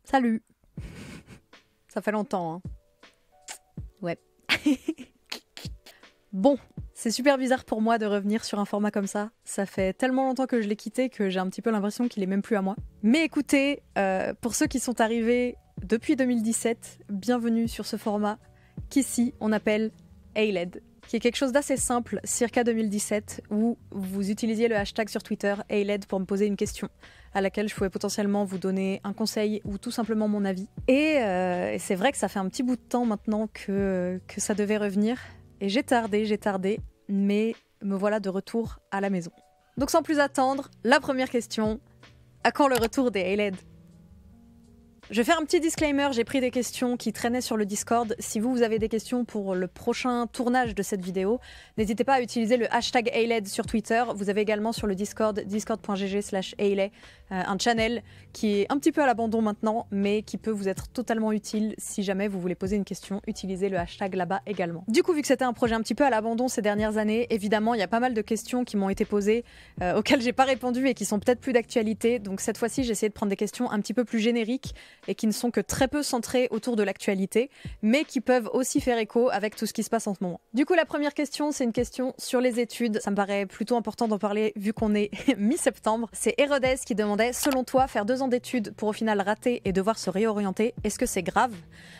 Salut. Ça fait longtemps, hein. Ouais. Bon, c'est super bizarre pour moi de revenir sur un format comme ça. Ça fait tellement longtemps que je l'ai quitté que j'ai un petit peu l'impression qu'il est même plus à moi. Mais écoutez, pour ceux qui sont arrivés depuis 2017, bienvenue sur ce format qu'ici on appelle ALED, qui est quelque chose d'assez simple, circa 2017, où vous utilisiez le hashtag sur Twitter ALED pour me poser une question à laquelle je pouvais potentiellement vous donner un conseil ou tout simplement mon avis. Et c'est vrai que ça fait un petit bout de temps maintenant que ça devait revenir. Et j'ai tardé, mais me voilà de retour à la maison. Donc sans plus attendre, la première question, à quand le retour des ALED ? Je vais faire un petit disclaimer, j'ai pris des questions qui traînaient sur le Discord. Si vous avez des questions pour le prochain tournage de cette vidéo, n'hésitez pas à utiliser le hashtag ALED sur Twitter. Vous avez également sur le Discord, discord.gg/ALED, un channel qui est un petit peu à l'abandon maintenant, mais qui peut vous être totalement utile si jamais vous voulez poser une question. Utilisez le hashtag là-bas également. Du coup, vu que c'était un projet un petit peu à l'abandon ces dernières années, évidemment, il y a pas mal de questions qui m'ont été posées, auxquelles j'ai pas répondu et qui sont peut-être plus d'actualité. Donc cette fois-ci, j'ai essayé de prendre des questions un petit peu plus génériques et qui ne sont que très peu centrées autour de l'actualité, mais qui peuvent aussi faire écho avec tout ce qui se passe en ce moment. Du coup, la première question, c'est une question sur les études. Ça me paraît plutôt important d'en parler vu qu'on est mi-septembre. C'est Hérodès qui demandait, selon toi, faire 2 ans d'études pour au final rater et devoir se réorienter, est-ce que c'est grave ?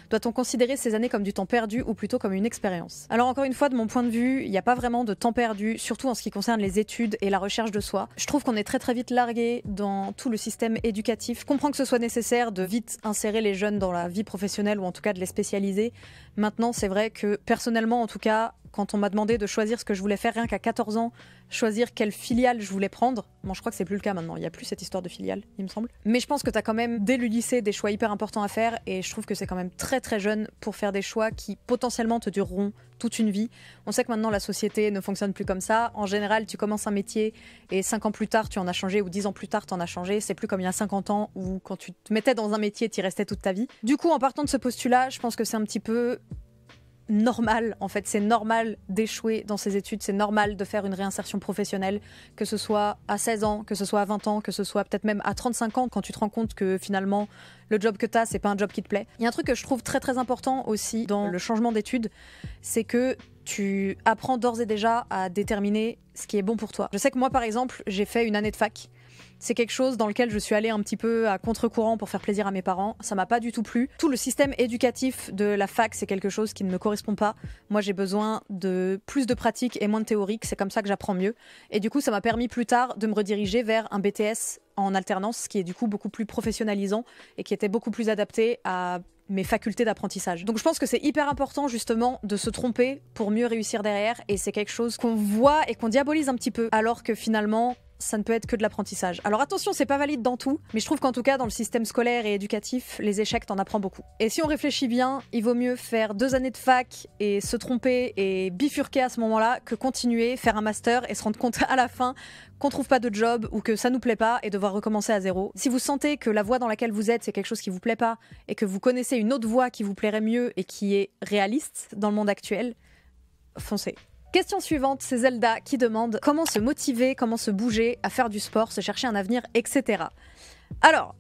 Doit-on considérer ces années comme du temps perdu ou plutôt comme une expérience ? Alors encore une fois, de mon point de vue, il n'y a pas vraiment de temps perdu, surtout en ce qui concerne les études et la recherche de soi. Je trouve qu'on est très vite largué dans tout le système éducatif. Je comprends que ce soit nécessaire de vite insérer les jeunes dans la vie professionnelle ou en tout cas de les spécialiser. Maintenant, c'est vrai que personnellement, en tout cas, quand on m'a demandé de choisir ce que je voulais faire rien qu'à 14 ans, choisir quelle filiale je voulais prendre, bon, je crois que c'est plus le cas maintenant, il n'y a plus cette histoire de filiale, il me semble. Mais je pense que tu as quand même, dès le lycée, des choix hyper importants à faire et je trouve que c'est quand même très jeune pour faire des choix qui potentiellement te dureront toute une vie. On sait que maintenant la société ne fonctionne plus comme ça. En général, tu commences un métier et 5 ans plus tard, tu en as changé ou 10 ans plus tard, tu en as changé. C'est plus comme il y a 50 ans où quand tu te mettais dans un métier, tu y restais toute ta vie. Du coup, en partant de ce postulat, je pense que c'est un petit peu normal, en fait, c'est normal d'échouer dans ses études, c'est normal de faire une réinsertion professionnelle, que ce soit à 16 ans, que ce soit à 20 ans, que ce soit peut-être même à 35 ans, quand tu te rends compte que finalement, le job que t'as, c'est pas un job qui te plaît. Il y a un truc que je trouve très important aussi dans le changement d'études, c'est que tu apprends d'ores et déjà à déterminer ce qui est bon pour toi. Je sais que moi, par exemple, j'ai fait une année de fac. C'est quelque chose dans lequel je suis allée un petit peu à contre-courant pour faire plaisir à mes parents. Ça m'a pas du tout plu. Tout le système éducatif de la fac, c'est quelque chose qui ne me correspond pas. Moi, j'ai besoin de plus de pratique et moins de théorique. C'est comme ça que j'apprends mieux. Et du coup, ça m'a permis plus tard de me rediriger vers un BTS en alternance, qui est du coup beaucoup plus professionnalisant et qui était beaucoup plus adapté à mes facultés d'apprentissage. Donc je pense que c'est hyper important justement de se tromper pour mieux réussir derrière, et c'est quelque chose qu'on voit et qu'on diabolise un petit peu, alors que finalement ça ne peut être que de l'apprentissage. Alors attention, c'est pas valide dans tout, mais je trouve qu'en tout cas dans le système scolaire et éducatif, les échecs, t'en apprends beaucoup. Et si on réfléchit bien, il vaut mieux faire 2 années de fac et se tromper et bifurquer à ce moment-là que continuer, faire un master et se rendre compte à la fin qu'on trouve pas de job ou que ça nous plaît pas et devoir recommencer à zéro. Si vous sentez que la voie dans laquelle vous êtes, c'est quelque chose qui vous plaît pas et que vous connaissez une autre voie qui vous plairait mieux et qui est réaliste dans le monde actuel, foncez. Question suivante, c'est Zelda qui demande comment se motiver, comment se bouger à faire du sport, se chercher un avenir, etc. Alors,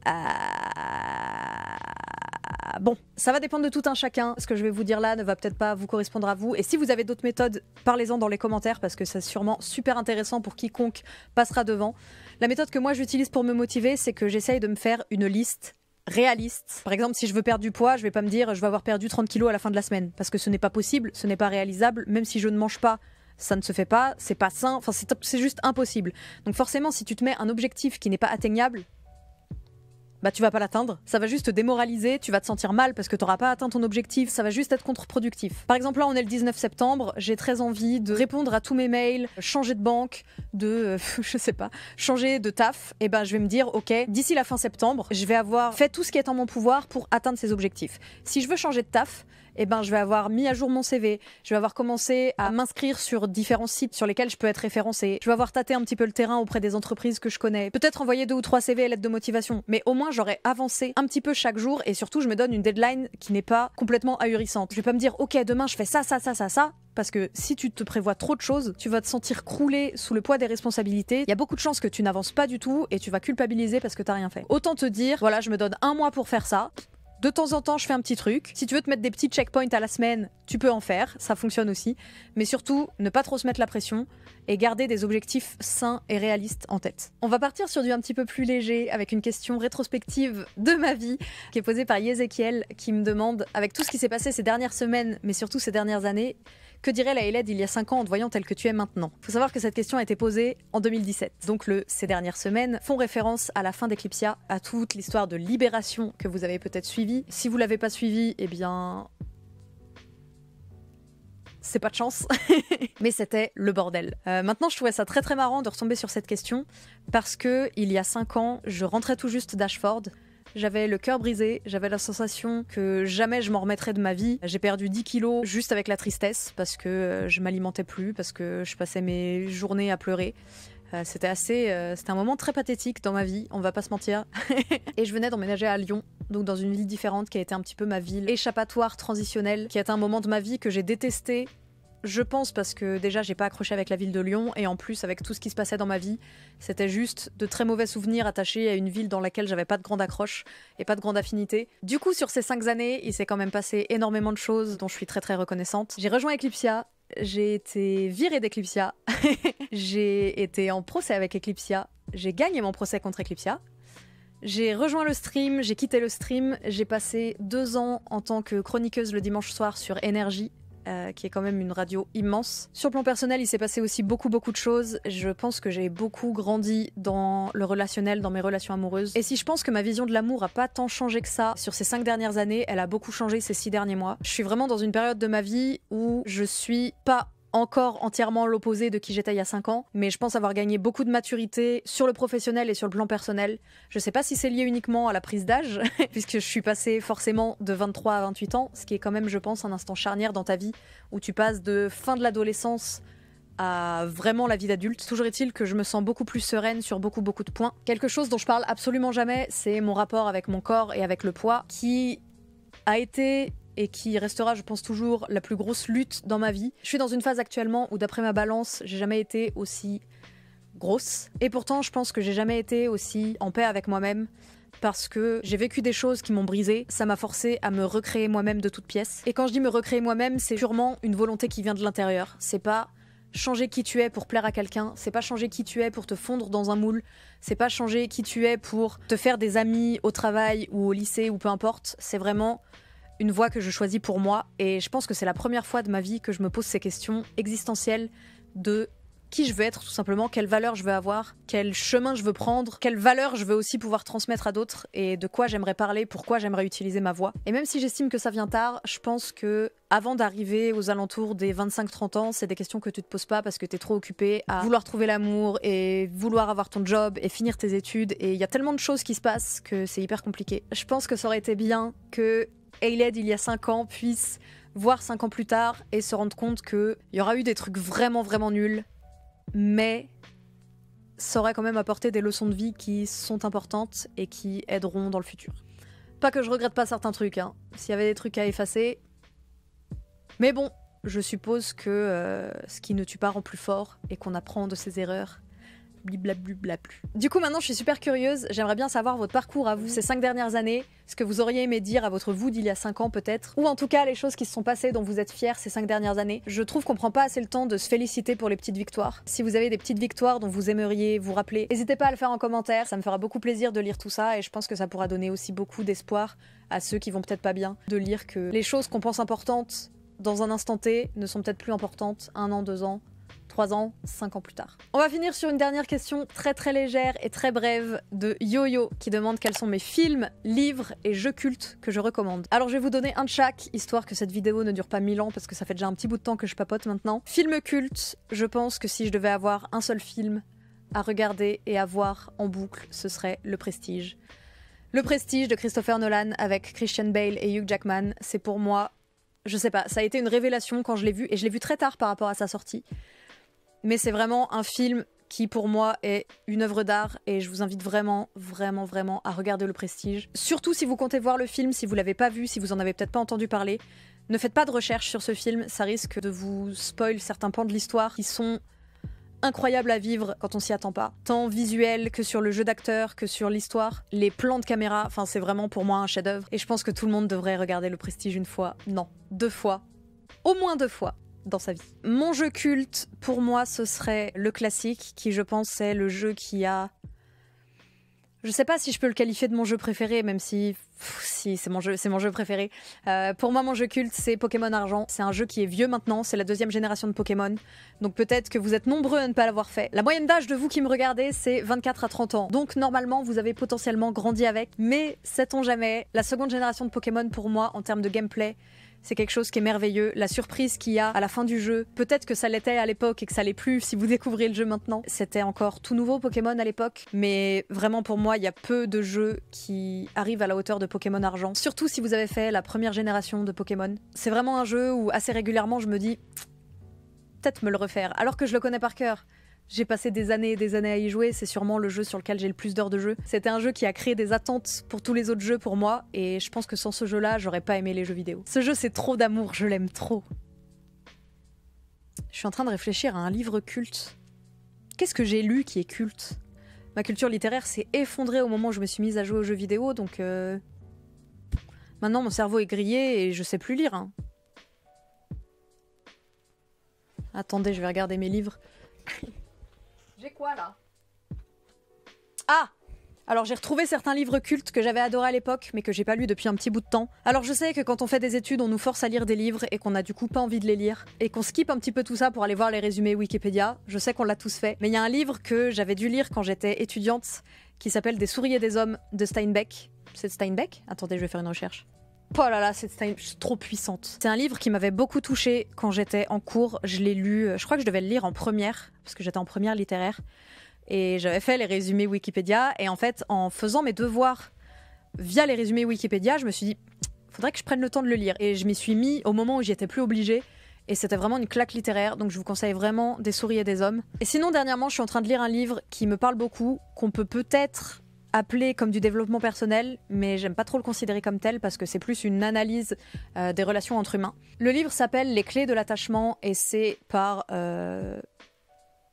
bon, ça va dépendre de tout un chacun. Ce que je vais vous dire là ne va peut-être pas vous correspondre à vous. Et si vous avez d'autres méthodes, parlez-en dans les commentaires parce que c'est sûrement super intéressant pour quiconque passera devant. La méthode que moi j'utilise pour me motiver, c'est que j'essaye de me faire une liste réaliste. Par exemple, si je veux perdre du poids, je vais pas me dire je vais avoir perdu 30 kilos à la fin de la semaine parce que ce n'est pas possible, ce n'est pas réalisable. Même si je ne mange pas, ça ne se fait pas, c'est pas sain, enfin c'est juste impossible. Donc forcément, si tu te mets un objectif qui n'est pas atteignable, bah tu vas pas l'atteindre, ça va juste te démoraliser, tu vas te sentir mal parce que t'auras pas atteint ton objectif, ça va juste être contre-productif. Par exemple là on est le 19 septembre, j'ai très envie de répondre à tous mes mails, changer de banque, je sais pas, changer de taf, et ben je vais me dire ok, d'ici la fin septembre, je vais avoir fait tout ce qui est en mon pouvoir pour atteindre ces objectifs. Si je veux changer de taf, eh ben, je vais avoir mis à jour mon CV, je vais avoir commencé à m'inscrire sur différents sites sur lesquels je peux être référencée, je vais avoir tâté un petit peu le terrain auprès des entreprises que je connais, peut-être envoyer 2 ou 3 CV et lettres de motivation, mais au moins j'aurais avancé un petit peu chaque jour et surtout je me donne une deadline qui n'est pas complètement ahurissante. Je vais pas me dire ok demain je fais ça, parce que si tu te prévois trop de choses, tu vas te sentir crouler sous le poids des responsabilités. Il y a beaucoup de chances que tu n'avances pas du tout et tu vas culpabiliser parce que t'as rien fait. Autant te dire, voilà, je me donne 1 mois pour faire ça. De temps en temps, je fais un petit truc. Si tu veux te mettre des petits checkpoints à la semaine, tu peux en faire, ça fonctionne aussi. Mais surtout, ne pas trop se mettre la pression et garder des objectifs sains et réalistes en tête. On va partir sur du un petit peu plus léger avec une question rétrospective de ma vie qui est posée par Yezekiel qui me demande, avec tout ce qui s'est passé ces dernières semaines, mais surtout ces dernières années, que dirait la Eled il y a 5 ans en te voyant telle que tu es maintenant? Faut savoir que cette question a été posée en 2017. Donc ces dernières semaines font référence à la fin d'Eclipsia, à toute l'histoire de libération que vous avez peut-être suivie. Si vous l'avez pas suivie, eh bien... c'est pas de chance, mais c'était le bordel. Maintenant, je trouvais ça très très marrant de retomber sur cette question parce que il y a 5 ans, je rentrais tout juste d'Ashford. J'avais le cœur brisé, j'avais la sensation que jamais je m'en remettrais de ma vie. J'ai perdu 10 kilos juste avec la tristesse parce que je m'alimentais plus, parce que je passais mes journées à pleurer. C'était un moment très pathétique dans ma vie, on va pas se mentir. Et je venais d'emménager à Lyon, donc dans une ville différente qui a été un petit peu ma ville échappatoire transitionnelle, qui a été un moment de ma vie que j'ai détesté. Je pense parce que déjà j'ai pas accroché avec la ville de Lyon et en plus avec tout ce qui se passait dans ma vie, c'était juste de très mauvais souvenirs attachés à une ville dans laquelle j'avais pas de grande accroche et pas de grande affinité. Du coup sur ces 5 années, il s'est quand même passé énormément de choses dont je suis très très reconnaissante. J'ai rejoint Eclipsia, j'ai été virée d'Eclipsia, j'ai été en procès avec Eclipsia, j'ai gagné mon procès contre Eclipsia. J'ai rejoint le stream, j'ai quitté le stream, j'ai passé 2 ans en tant que chroniqueuse le dimanche soir sur Énergie, qui est quand même une radio immense. Sur le plan personnel, il s'est passé aussi beaucoup de choses. Je pense que j'ai beaucoup grandi dans le relationnel, dans mes relations amoureuses. Et si je pense que ma vision de l'amour a pas tant changé que ça sur ces 5 dernières années, elle a beaucoup changé ces 6 derniers mois. Je suis vraiment dans une période de ma vie où je suis pas encore entièrement l'opposé de qui j'étais il y a 5 ans, mais je pense avoir gagné beaucoup de maturité sur le professionnel et sur le plan personnel. Je sais pas si c'est lié uniquement à la prise d'âge, puisque je suis passée forcément de 23 à 28 ans, ce qui est quand même, je pense, un instant charnière dans ta vie, où tu passes de fin de l'adolescence à vraiment la vie d'adulte. Toujours est-il que je me sens beaucoup plus sereine sur beaucoup de points. Quelque chose dont je parle absolument jamais, c'est mon rapport avec mon corps et avec le poids, qui a été... et qui restera, je pense, toujours la plus grosse lutte dans ma vie. Je suis dans une phase actuellement où, d'après ma balance, j'ai jamais été aussi grosse. Et pourtant, je pense que j'ai jamais été aussi en paix avec moi-même parce que j'ai vécu des choses qui m'ont brisée. Ça m'a forcé à me recréer moi-même de toutes pièces. Et quand je dis me recréer moi-même, c'est purement une volonté qui vient de l'intérieur. C'est pas changer qui tu es pour plaire à quelqu'un, c'est pas changer qui tu es pour te fondre dans un moule, c'est pas changer qui tu es pour te faire des amis au travail ou au lycée ou peu importe. C'est vraiment une voie que je choisis pour moi et je pense que c'est la première fois de ma vie que je me pose ces questions existentielles de qui je veux être tout simplement, quelle valeur je veux avoir, quel chemin je veux prendre, quelle valeur je veux aussi pouvoir transmettre à d'autres et de quoi j'aimerais parler, pourquoi j'aimerais utiliser ma voix. Et même si j'estime que ça vient tard, je pense que avant d'arriver aux alentours des 25-30 ans, c'est des questions que tu te poses pas parce que t'es trop occupé à vouloir trouver l'amour et vouloir avoir ton job et finir tes études et il y a tellement de choses qui se passent que c'est hyper compliqué. Je pense que ça aurait été bien que Eiled, il y a 5 ans, puisse voir 5 ans plus tard et se rendre compte qu'il y aura eu des trucs vraiment nuls, mais ça aurait quand même apporté des leçons de vie qui sont importantes et qui aideront dans le futur. Pas que je regrette pas certains trucs, hein. S'il y avait des trucs à effacer. Mais bon, je suppose que ce qui ne tue pas rend plus fort et qu'on apprend de ses erreurs. Blablablu. Du coup, maintenant, je suis super curieuse. J'aimerais bien savoir votre parcours à vous ces 5 dernières années, ce que vous auriez aimé dire à votre vous d'il y a 5 ans peut-être, ou en tout cas les choses qui se sont passées dont vous êtes fiers ces 5 dernières années. Je trouve qu'on prend pas assez le temps de se féliciter pour les petites victoires. Si vous avez des petites victoires dont vous aimeriez vous rappeler, n'hésitez pas à le faire en commentaire. Ça me fera beaucoup plaisir de lire tout ça et je pense que ça pourra donner aussi beaucoup d'espoir à ceux qui vont peut-être pas bien, de lire que les choses qu'on pense importantes dans un instant T ne sont peut-être plus importantes 1 an, 2 ans, 3 ans, 5 ans plus tard. On va finir sur une dernière question très légère et très brève de Yo-Yo qui demande quels sont mes films, livres et jeux cultes que je recommande. Alors je vais vous donner un de chaque, histoire que cette vidéo ne dure pas 1000 ans parce que ça fait déjà un petit bout de temps que je papote maintenant. Film culte, je pense que si je devais avoir un seul film à regarder et à voir en boucle, ce serait Le Prestige. Le Prestige de Christopher Nolan avec Christian Bale et Hugh Jackman, c'est pour moi Je sais pas, ça a été une révélation quand je l'ai vu, et je l'ai vu très tard par rapport à sa sortie. Mais c'est vraiment un film qui pour moi est une œuvre d'art et je vous invite vraiment, vraiment, vraiment à regarder Le Prestige. Surtout si vous comptez voir le film, si vous l'avez pas vu, si vous en avez peut-être pas entendu parler, ne faites pas de recherche sur ce film, ça risque de vous spoil certains pans de l'histoire qui sont incroyables à vivre quand on s'y attend pas. Tant visuel que sur le jeu d'acteur, que sur l'histoire, les plans de caméra, enfin c'est vraiment pour moi un chef-d'œuvre et je pense que tout le monde devrait regarder Le Prestige une fois, non, 2 fois, au moins 2 fois dans sa vie. Mon jeu culte, pour moi, ce serait le classique, qui je pense est le jeu qui a... Je sais pas si je peux le qualifier de mon jeu préféré, même si c'est mon jeu préféré. Pour moi, mon jeu culte, c'est Pokémon Argent. C'est un jeu qui est vieux maintenant, c'est la 2e génération de Pokémon. Donc peut-être que vous êtes nombreux à ne pas l'avoir fait. La moyenne d'âge de vous qui me regardez, c'est 24 à 30 ans. Donc normalement, vous avez potentiellement grandi avec. Mais sait-on jamais, la 2e génération de Pokémon, pour moi, en termes de gameplay, c'est quelque chose qui est merveilleux. La surprise qu'il y a à la fin du jeu, peut-être que ça l'était à l'époque et que ça l'est plus si vous découvrez le jeu maintenant. C'était encore tout nouveau Pokémon à l'époque, mais vraiment pour moi, il y a peu de jeux qui arrivent à la hauteur de Pokémon Argent. Surtout si vous avez fait la 1re génération de Pokémon. C'est vraiment un jeu où assez régulièrement je me dis peut-être me le refaire, alors que je le connais par cœur. J'ai passé des années et des années à y jouer, c'est sûrement le jeu sur lequel j'ai le plus d'heures de jeu. C'était un jeu qui a créé des attentes pour tous les autres jeux pour moi, et je pense que sans ce jeu-là, j'aurais pas aimé les jeux vidéo. Ce jeu, c'est trop d'amour, je l'aime trop. Je suis en train de réfléchir à un livre culte. Qu'est-ce que j'ai lu qui est culte? Ma culture littéraire s'est effondrée au moment où je me suis mise à jouer aux jeux vidéo, donc... Maintenant, mon cerveau est grillé et je sais plus lire. Hein. Attendez, je vais regarder mes livres. J'ai quoi là? Ah! Alors j'ai retrouvé certains livres cultes que j'avais adorés à l'époque mais que j'ai pas lus depuis un petit bout de temps. Alors je sais que quand on fait des études on nous force à lire des livres et qu'on a du coup pas envie de les lire et qu'on skip un petit peu tout ça pour aller voir les résumés Wikipédia. Je sais qu'on l'a tous fait. Mais il y a un livre que j'avais dû lire quand j'étais étudiante qui s'appelle Des souris et des hommes de Steinbeck. C'est Steinbeck? Attendez, je vais faire une recherche. Oh là là, c'est trop puissante. C'est un livre qui m'avait beaucoup touchée quand j'étais en cours. Je l'ai lu, je crois que je devais le lire en première, parce que j'étais en première littéraire. Et j'avais fait les résumés Wikipédia. Et en fait, en faisant mes devoirs via les résumés Wikipédia, je me suis dit, faudrait que je prenne le temps de le lire. Et je m'y suis mis au moment où j'y étais plus obligée. Et c'était vraiment une claque littéraire. Donc je vous conseille vraiment Des souris et des hommes. Et sinon, dernièrement, je suis en train de lire un livre qui me parle beaucoup, qu'on peut peut-être appelé comme du développement personnel, mais j'aime pas trop le considérer comme tel parce que c'est plus une analyse des relations entre humains. Le livre s'appelle Les clés de l'attachement et c'est par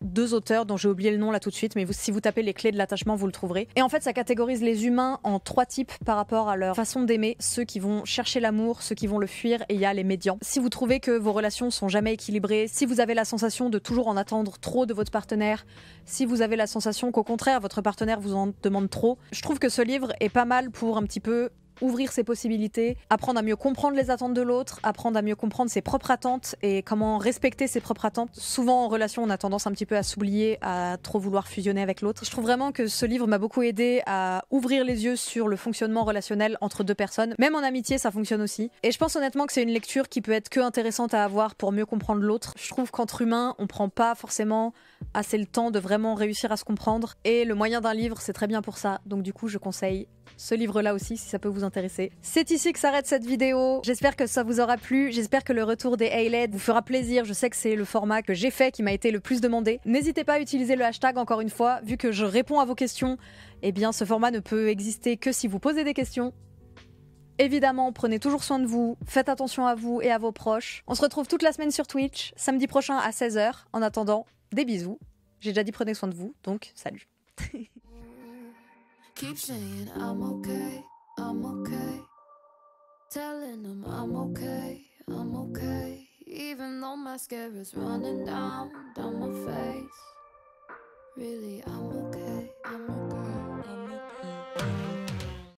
2 auteurs dont j'ai oublié le nom là tout de suite, mais si vous tapez Les clés de l'attachement, vous le trouverez. Et en fait, ça catégorise les humains en 3 types par rapport à leur façon d'aimer. Ceux qui vont chercher l'amour, ceux qui vont le fuir, et il y a les médians. Si vous trouvez que vos relations sont jamais équilibrées, si vous avez la sensation de toujours en attendre trop de votre partenaire, si vous avez la sensation qu'au contraire, votre partenaire vous en demande trop, je trouve que ce livre est pas mal pour un petit peu ouvrir ses possibilités, apprendre à mieux comprendre les attentes de l'autre, apprendre à mieux comprendre ses propres attentes et comment respecter ses propres attentes. Souvent en relation, on a tendance un petit peu à s'oublier, à trop vouloir fusionner avec l'autre. Je trouve vraiment que ce livre m'a beaucoup aidé à ouvrir les yeux sur le fonctionnement relationnel entre 2 personnes. Même en amitié, ça fonctionne aussi. Et je pense honnêtement que c'est une lecture qui peut être que intéressante à avoir pour mieux comprendre l'autre. Je trouve qu'entre humains, on prend pas forcément assez le temps de vraiment réussir à se comprendre. Et le moyen d'un livre, c'est très bien pour ça. Donc du coup, je conseille ce livre-là aussi, si ça peut vous intéresser. C'est ici que s'arrête cette vidéo. J'espère que ça vous aura plu. J'espère que le retour des A-LED vous fera plaisir. Je sais que c'est le format que j'ai fait qui m'a été le plus demandé. N'hésitez pas à utiliser le hashtag encore une fois. Vu que je réponds à vos questions, eh bien ce format ne peut exister que si vous posez des questions. Évidemment, prenez toujours soin de vous, faites attention à vous et à vos proches. On se retrouve toute la semaine sur Twitch, samedi prochain à 16 h. En attendant, des bisous. J'ai déjà dit prenez soin de vous, donc salut. Keep saying I'm okay, I'm okay. Telling them I'm okay, I'm okay. Even though mascara's running down my face. Really, I'm okay.